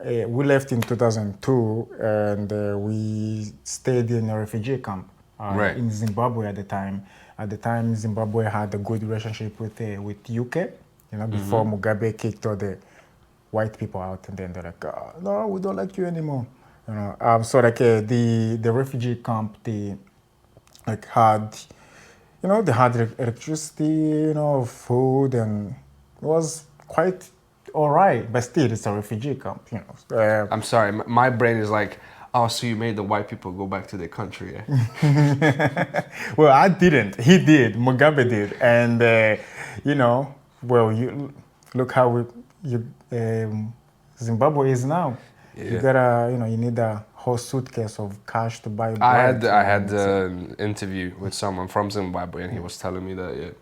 we left in 2002, and we stayed in a refugee camp Right. in Zimbabwe at the time. At the time, Zimbabwe had a good relationship with UK. Before Mugabe kicked all the white people out, and then they're like, "No, we don't like you anymore." So like the refugee camp, they like had, they had electricity, food, and it was quite all right. But still, it's a refugee camp, I'm sorry, my brain is like, oh, so you made the white people go back to their country, eh? Well, I didn't. He did. Mugabe did, and well, you look how Zimbabwe is now. Yeah. You gotta, you need a whole suitcase of cash to buy I bread. had an interview with someone from Zimbabwe, and he was telling me that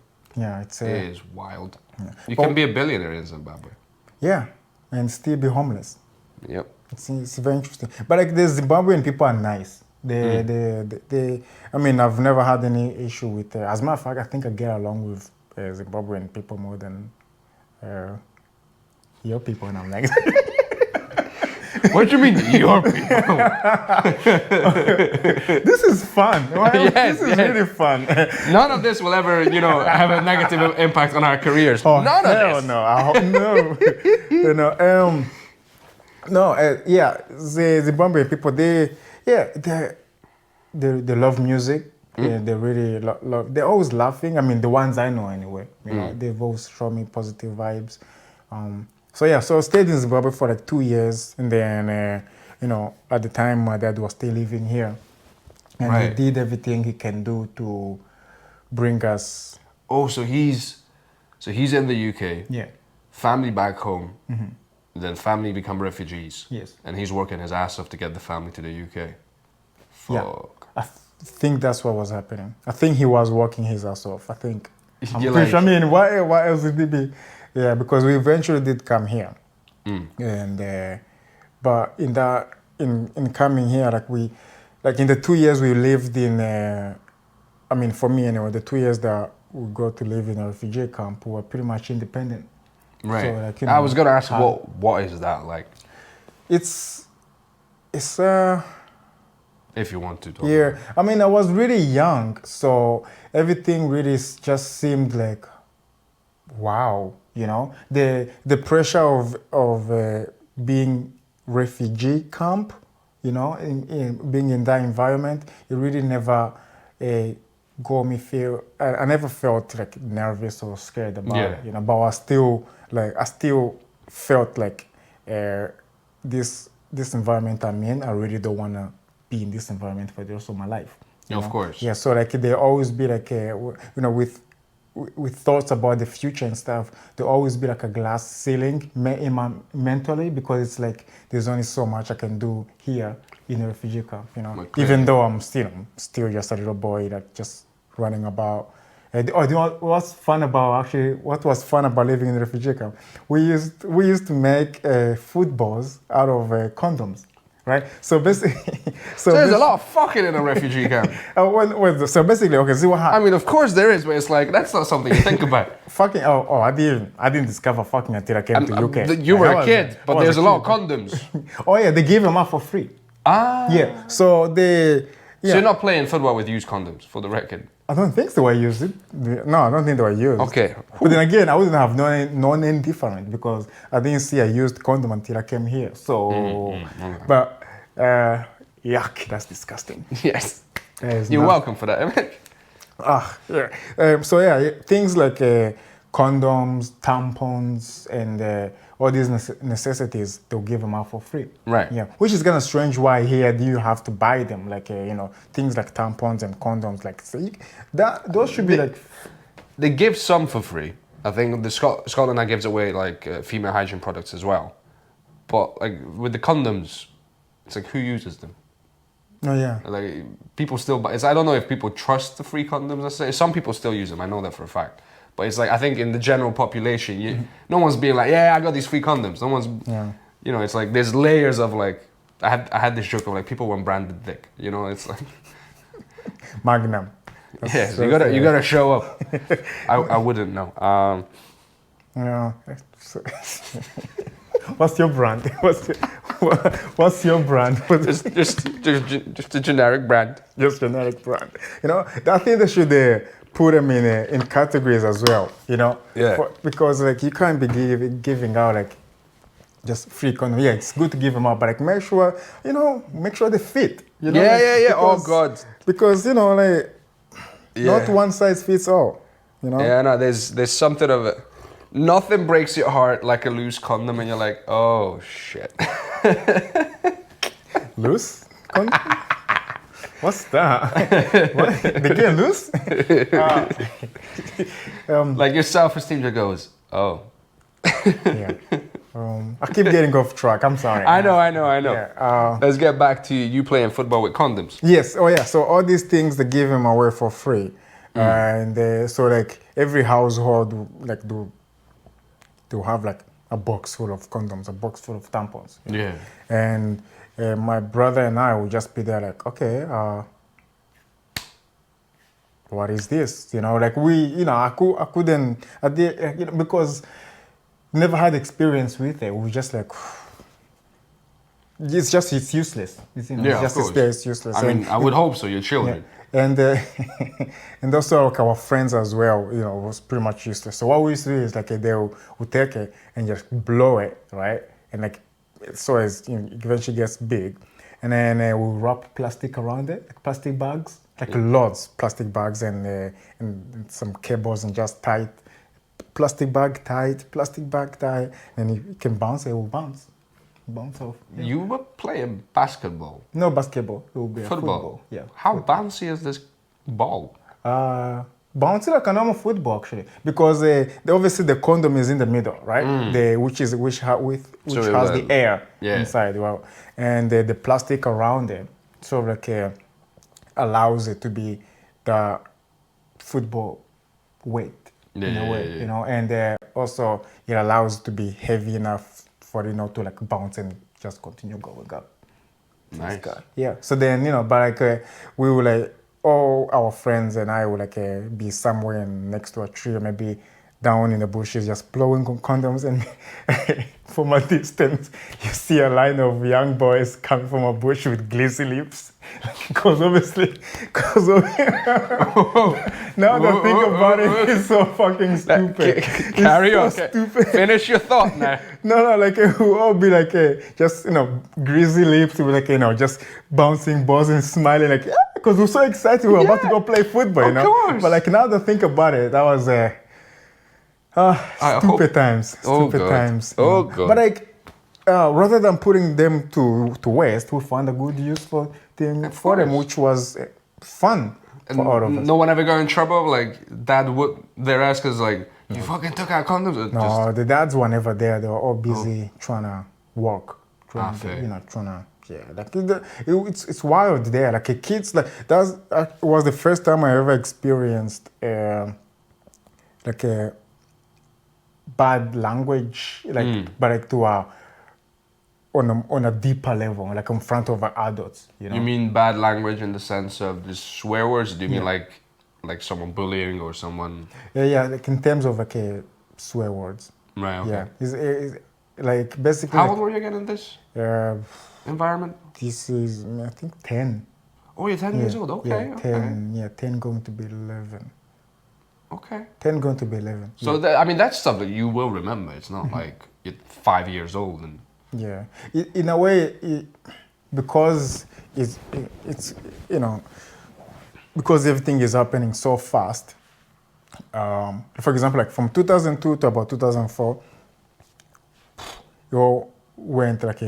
It's it is wild. You But- can be a billionaire in Zimbabwe. yeah, and still be homeless. Yep. It's very interesting. But like the Zimbabwean people are nice. They I mean, I've never had any issue with. As a matter of fact, I think I get along with Zimbabwean people more than your people, and I'm like. What do you mean, your people? This is fun. Yes, this is really fun. None of this will ever, have a negative impact on our careers. Oh, None of hell this. no! I hope no. The Zimbabwean people, they love music. Yeah, they really love. They're always laughing. I mean, the ones I know anyway. They've always shown me positive vibes. So I stayed in Zimbabwe for like 2 years, and then at the time my dad was still living here, and Right. he did everything he can do to bring us. Oh, so he's in the UK. Yeah. Family back home. Then family become refugees. Yes. And he's working his ass off to get the family to the UK. Fuck. Yeah. I think that's what was happening. I think he was working his ass off. I think. I'm You're pretty sure. like- I mean, why else would it be? Yeah, because we eventually did come here, and but in coming here, like in the 2 years we lived in. I mean, for me anyway, the 2 years that we got to live in a refugee camp, we were pretty much independent. Right. So, like, I was gonna ask, what is that like? It's If you want to talk. yeah. I mean, I was really young, so everything really just seemed like, wow, the pressure of being refugee camp, in being in that environment, it really never got me feel. I never felt like nervous or scared about it, but I still felt like this environment I'm in. I really don't want to be in this environment for the rest of my life. Of course. Yeah, so like they always be like, with thoughts about the future and stuff, there always be like a glass ceiling mentally, because it's like there's only so much I can do here in a refugee camp, Okay. Even though I'm still just a little boy, like just running about. Do you know what was fun about living in a refugee camp? We used to make food balls out of condoms. Right, so basically, So there's a lot of fucking in a refugee camp. So basically, okay, see what happened. I mean, of course there is, but it's like that's not something you think about. Fucking I didn't discover fucking until I came to UK. You were I a was- kid, I but was there's a lot of kid. condoms. Oh yeah, they gave them out for free. Ah. Yeah, so they. Yeah, So you're not playing football with used condoms, for the record. I don't think they were used. No, I don't think they were used. Okay. But then again, I wouldn't have known any different because I didn't see a used condom until I came here. So, but yuck, that's disgusting. Yes. It's You're not- welcome for that. Yeah. Things like condoms, tampons, and all these necessities, they'll give them out for free. Right. Yeah. Which is kind of strange. Why here do you have to buy them? Like things like tampons and condoms. Like those should be like. They give some for free. I think the Scotland that gives away like female hygiene products as well. But like with the condoms, it's like who uses them? Oh yeah. Like people still buy. I don't know if people trust the free condoms. Let's say some people still use them. I know that for a fact. But it's like I think in the general population, no one's being like, yeah, I got these free condoms. No one's, it's like there's layers of like. I had this joke of like people want branded dick. It's like. Magnum. Yes, you gotta show up. I wouldn't know. Yeah. What's your brand? What's your brand? Just a generic brand. Just generic brand. You know, I think they should put them in categories as well. You know, Yeah. Because like you can't be giving out like just free condom. Yeah, it's good to give them out, but like make sure they fit. You know, Yeah. Oh because, God. Because like not one size fits all. You know. Yeah, no. There's something of it. Nothing breaks your heart like a loose condom, and you're like, oh shit. Loose condom. What's that? What? They get loose? Like your self-esteem just goes, oh. Yeah. I keep getting off track. I'm sorry. I know. Yeah, Let's get back to you playing football with condoms. yes. Oh, yeah. So all these things they give them away for free, and so like every household like do have like a box full of condoms, a box full of tampons. You know? Yeah. And my brother and I would just be there like, okay, what is this? You know, like I couldn't, because never had experience with it. We just like, it's useless. It's Of course. It's useless. I mean, I would hope so. Your children. And and also like our friends as well, was pretty much useless. So what we used to do is like we'll take it and just blow it, right? And like so as it eventually gets big, and then we'll wrap plastic around it, like plastic bags, like lots plastic bags and some cables and just tight plastic bag tight, and it can bounce. It will bounce off. Yeah. You were playing basketball. No basketball. It will be Football. Yeah. How bouncy is this ball? Bouncy like a normal football actually, because obviously the condom is in the middle, right? Which has the air inside, well, and the plastic around it sort of like allows it to be the football weight in a way, and also it allows it to be heavy enough for to like bounce and just continue going up. Nice. Yeah. So then but like we will like all our friends and I will like be somewhere next to a tree or maybe down in the bushes just blowing on condoms, and from a distance you see a line of young boys coming from a bush with glazzy lips, because now that I think about it, it's so fucking stupid. Carry on. Stupid. Finish your thought now. No, like we'll all be like just greasy lips, with like just bouncing balls and smiling like because we're so excited we're about to go play football, Of course. But like now that I think about it, that was stupid times. Oh, Stupid God. times. Oh, God. But like rather than putting them to waste, we found a good useful thing for them, which was fun for all of us. No one ever got in trouble? Like, dad whooped their ass because, like, you fucking took out condoms? Or No, the dads were never there. They were all busy trying to work. fair. It's wild there. Like kids, like that was the first time I ever experienced like a bad language, like but like to on a deeper level, like in front of adults. You mean bad language in the sense of just swear words? Do you mean like someone bullying or someone? Yeah, like in terms of like swear words. Right. Okay. Yeah, it's like basically. How old were you again in this environment? This is I think 10. Oh, you're 10 years old. Okay. Yeah, 10. Yeah, 10 going to be 11. Okay. 10 going to be 11. So that's stuff that you will remember. It's not like you're 5 years old and. Yeah, in a way, because it's because everything is happening so fast. For example, like from 2002 to about 2004, it all went like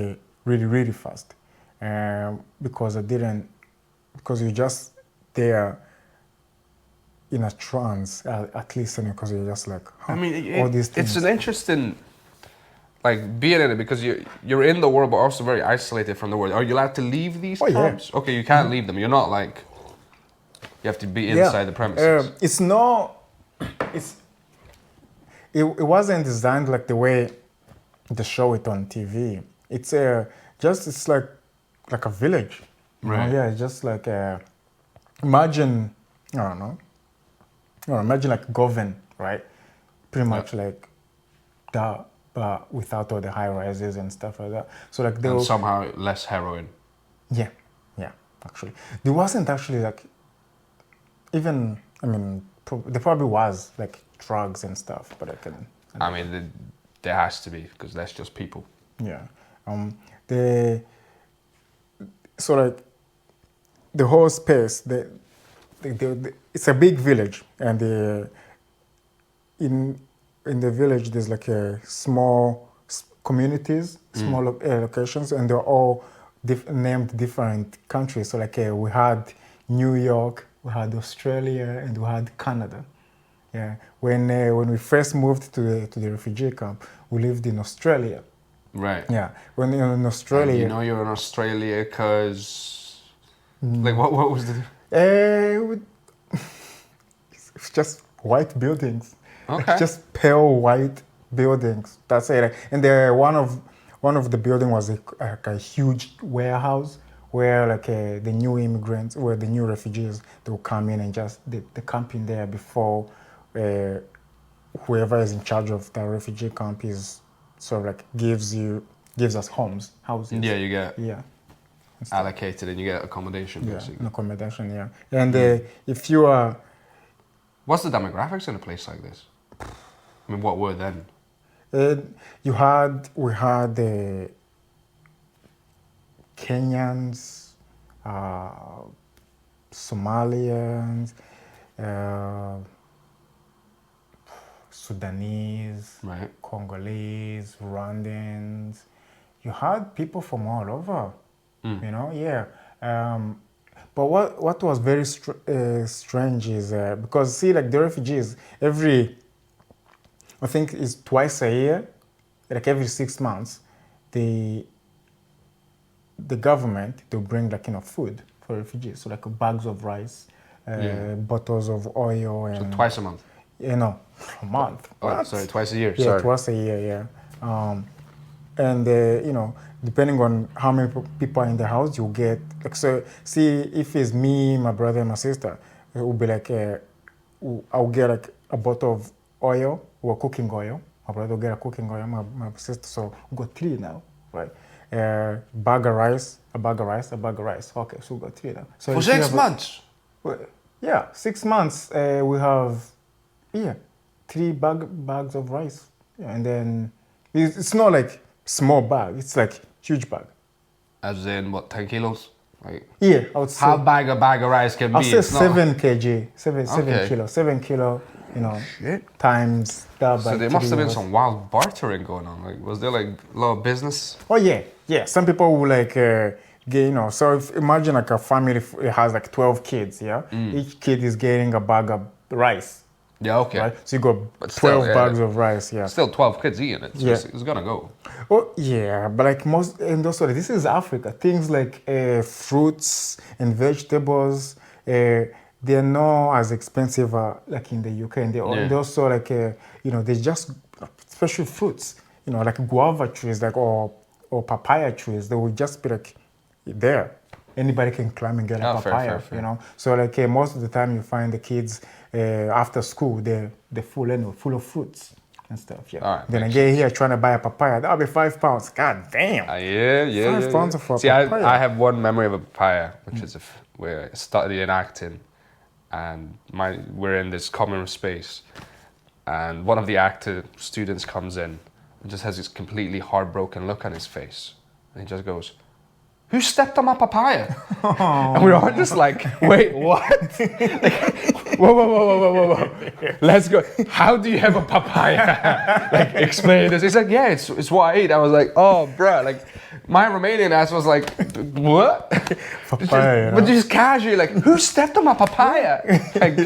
really fast, because you're just there in a trance, at least, because you're just like, I mean, all these things. it's an interesting. Like being in it, because you're in the world but also very isolated from the world. Are you allowed to leave these camps? Yeah. Okay, you can't leave them. You're not like you have to be inside the premises. It's not. It wasn't designed like the way they show it on TV. It's it's like a village. Right. Yeah, it's just like imagine I don't know. Imagine like Govan, right? Pretty much like that. but without all the high rises and stuff like that. So like they And were, somehow less heroin. yeah, yeah, actually. There wasn't actually like even, I mean, there probably was like drugs and stuff, but I can. I mean, there has to be, because that's just people. Yeah. The so like the whole space, it's a big village, and in the village there's like a small communities, small locations, and they're all named different countries. So like we had New York, we had Australia, and we had Canada. Yeah. When we first moved to the refugee camp, we lived in Australia. Right. Yeah. When in Australia, And you know you're in Australia because, like, what was the? it's just white buildings. Okay. It's just pale white buildings. That's it. And one of the building was like a huge warehouse where like the new immigrants, where the new refugees, they will come in and just they camp in there before whoever is in charge of the refugee camp is sort of like gives us houses. Yeah, you get Yeah. allocated and you get accommodation, Yeah, basically. an accommodation, yeah. And if you are, What's the demographics in a place like this? I mean, what were then? we had the Kenyans, Somalians, Sudanese, Right. Congolese, Rwandans. You had people from all over, you know, yeah. But what was very strange is because see, like the refugees, I think it's twice a year, like every 6 months, the government they'll bring like food for refugees, so like bags of rice, bottles of oil, and So twice a month. A month. Oh, What? sorry, twice a year. Yeah, Sorry. twice a year, yeah. And depending on how many people are in the house, you'll get like, so. See, if it's me, my brother, and my sister, it will be like I'll get like a bottle of oil or cooking oil. My brother will get a cooking oil. My sister, so we got 3 now, right? Bag of rice, a bag of rice, a bag of rice. Okay, so we got 3 now. So For if you 6 have months. yeah, 6 months. We have 3 bags of rice, and then it's not like small bag. It's like huge bag. As in what, 10 kilos? Like, Yeah, I would say. how big a bag of rice can I'll be? say It's not- 7 kg, 7 Okay. kilo, 7 kilo. Shit. Times that by So there must have been 3 some wild bartering going on. Like, was there like a lot of business? Oh yeah. Some people will like get. So if imagine like a family has like 12 kids. Yeah, each kid is getting a bag of rice. Yeah, okay. Right, so you got But still, 12 bags of rice. Yeah. Still 12 kids eating it. So Yeah. it's gonna go. Oh yeah, but like most, and also this is Africa. Things like fruits and vegetables, they're not as expensive like in the UK, and they also like they just, especially fruits, like guava trees, like or papaya trees. They will just be like there. Anybody can climb and get a papaya, fair. So like most of the time you find the kids after school they're full of fruits and stuff. Yeah. All right, Then I makes get here trying to buy a papaya, that'll be £5. God damn. Yeah. 5 pounds for a See, papaya. I have one memory of a papaya, which is where I studied in acting, and we're in this common space, and one of the actor students comes in and just has this completely heartbroken look on his face, and he just goes, "Who stepped on my papaya?" And we're all just like, "Wait, what?" Like, whoa. Let's go. How do you have a papaya? Like, explain this. He's like, "Yeah, it's what I eat." I was like, "Oh, bruh." Like, my Romanian ass was like, "What?" Papaya, But just casually, like, "Who stepped on my papaya?" Like,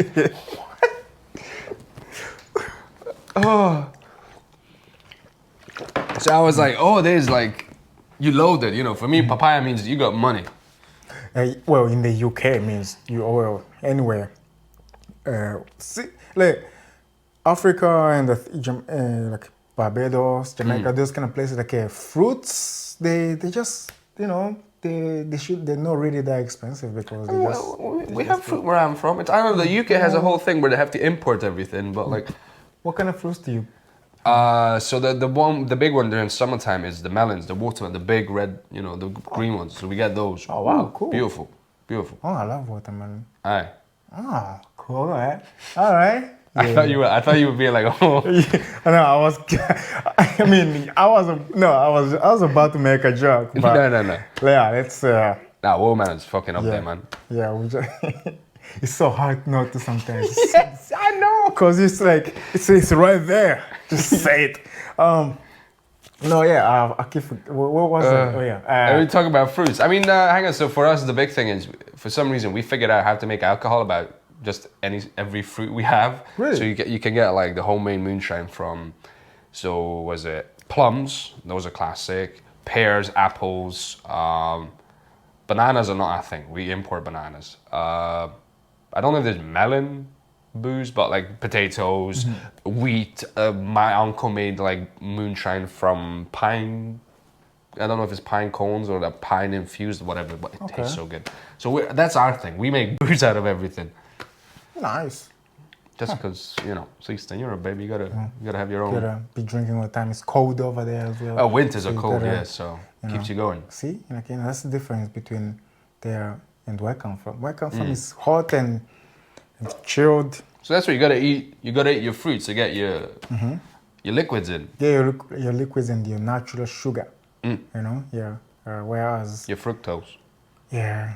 what? Oh. So I was like, "Oh, there's like, you loaded." For me, papaya means you got money. Well, in the UK it means you oil anywhere. Like Africa and like Barbados, Jamaica, those kind of places, like fruits, they just they're not really that expensive because We have fruit where I'm from. I know the UK has a whole thing where they have to import everything, but like, What kind of fruits do you So the big one during summertime is the melons, the watermelon, the big red, the green ones. So we get those. Oh, wow, Ooh, cool. Beautiful, beautiful. Oh, I love watermelon. Aye. Oh, cool. All right. All right. I thought you would be like, oh. No, I was. I mean, I was about to make a joke, but No. yeah, let's. Nah, watermelon's fucking up there, man. Yeah, we just. It's so hard not to sometimes. Yes, I know. Cause it's like it's right there. Just say it. No, yeah. I keep. What was it? Oh yeah. We talk about fruits. I mean, hang on. So for us, the big thing is, for some reason, we figured out how to make alcohol about just every fruit we have. Really? So you can get like the homemade moonshine from. So was it plums? Those are classic. Pears, apples, bananas are not our thing. We import bananas. I don't know if there's melon booze, but like potatoes, wheat. My uncle made like moonshine from pine. I don't know if it's pine cones or the pine infused, whatever, but it tastes so good. So that's our thing. We make booze out of everything. Nice. Just because, 16 euro, baby, you gotta have your own. You gotta be drinking all the time. It's cold over there as well. Oh, winters are you cold, gotta, yeah, so keeps you going. See, that's the difference between there and where I come from. Where I come from is hot and chilled. So that's what you gotta eat. You gotta eat your fruits to get your liquids in. Yeah, your liquids and your natural sugar. Yeah. Whereas Your fructose. yeah,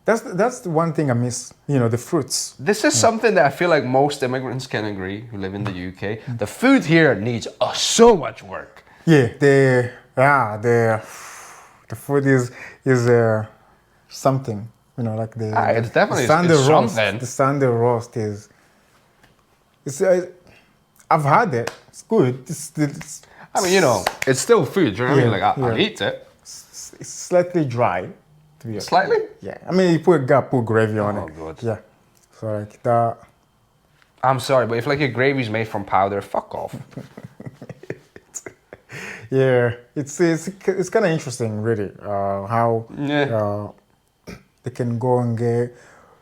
that's the one thing I miss. The fruits. This is something that I feel like most immigrants can agree who live in the UK. The food here needs so much work. Yeah, the food is something. Like the It's definitely the Sunday it's roast. something. The Sunday roast is. It's. I've had it. It's good. It's I mean, it's still food. Do you know what I mean? Yeah, Like I'll eat it. it's slightly dry. To be honest. Slightly? Yeah. I mean, you put gravy on Oh, it. God. Yeah. So like that. I'm sorry, but if like your gravy's made from powder, fuck off. Yeah, it's kind of interesting, really, how they can go and get,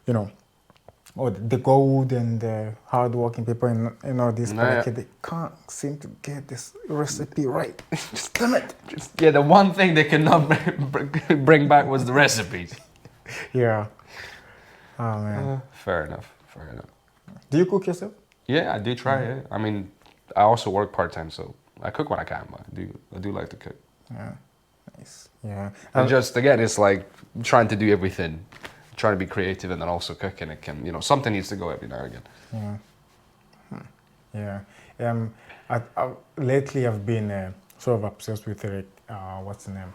the gold and the hardworking people and all this, but like, they can't seem to get this recipe right. Just damn it. Yeah, the one thing they cannot bring back was the recipes. Yeah. Oh man. Fair enough. Do you cook yourself? Yeah, I do try it. I mean, I also work part-time, so I cook when I can, but I do like to cook. Yeah. Nice. Yeah. And just again, it's like trying to do everything, trying to be creative, and then also cooking. It can, something needs to go every now and again. Yeah. Yeah. Lately I've been sort of obsessed with what's the name?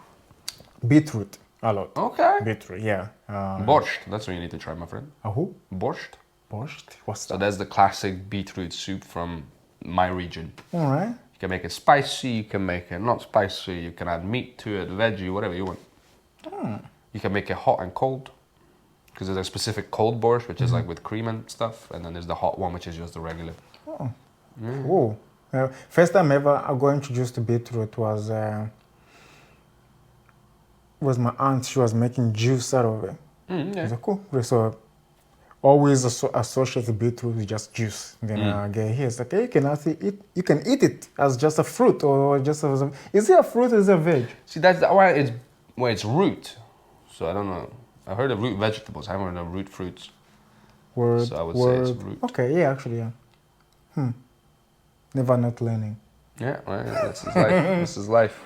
Beetroot a lot. Okay. Beetroot. Yeah. Borscht. That's what you need to try, my friend. Who? Borscht. Borscht. What's So that? that's the classic beetroot soup from my region. All right. You can make it spicy, you can make it not spicy, you can add meat to it, veggie, whatever you want. You can make it hot and cold, because there's a specific cold borscht, which is like with cream and stuff, and then there's the hot one, which is just the regular. Cool. First time ever I got introduced to beetroot was my aunt. She was making juice out of it. Yeah. I was like, cool. So always associate beetroot with just juice. Then I get here. It's like, hey, you can eat it as just a fruit or just as a, is it a fruit or is it a veg? See, that's why it's root. So I don't know. I heard of root vegetables. I haven't heard of root fruits. Word, So I would say it's root. Okay, yeah, actually, yeah. Never not learning. Yeah, well, this is life. This is life.